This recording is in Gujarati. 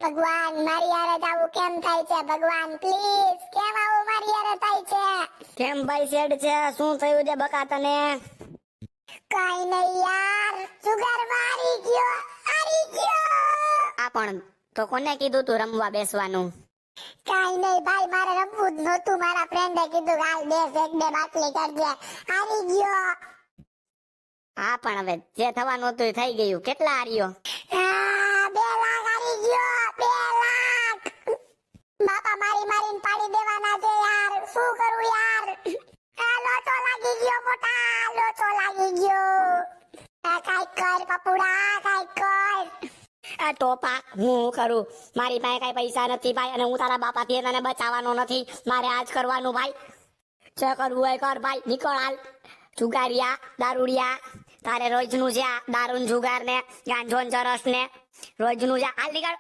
ભગવાન મારી હારે જ આવું કેમ થાય છે? ભગવાન પ્લીઝ કેમ આવું મારી હારે થાય છે? કેમ ભાઈ સેડ છે? શું થયું છે બકા તને? કઈ નહીં યાર, જુગાર મારી ગયો, હારી ગયો. આ પણ તો કોને કીધું તું રમવા બેસવાનું? કઈ નહીં ભાઈ, મારે રમવું જ નહોતું. મારા ફ્રેન્ડે કીધું હાલ બેસ, એક બે બાટલી કરજે. હારી ગયો. હા પણ હવે જે થવાનું હતું એ થઈ ગયું. કેટલા હાર્યો? 2 લાખ હારી ગયો, 2 લાખ. બાપા મારી મારીને પાડી દેવાના છે યાર, શું કરું યાર? લોચો લાગી ગયો મોટા, લોચો લાગી ગયો. કાંઈક કર પપુડા, કાંઈક કર. આ ટોપા હું કરું? મારી પાસે કઈ પૈસા નથી ભાઈ, અને હું તારા બાપાથી તને બચાવવાનો નથી. મારે આજ કરવાનું ભાઈ. જે કરવું હોય કર ભાઈ, નીકળ હાલ. જુગારિયા, દારૂડિયા, તારે રોજનું છે આ દારૂન જુગાર ને ગાંજો ને ચરસ ને રોજનું છે. હાલ નીકળ.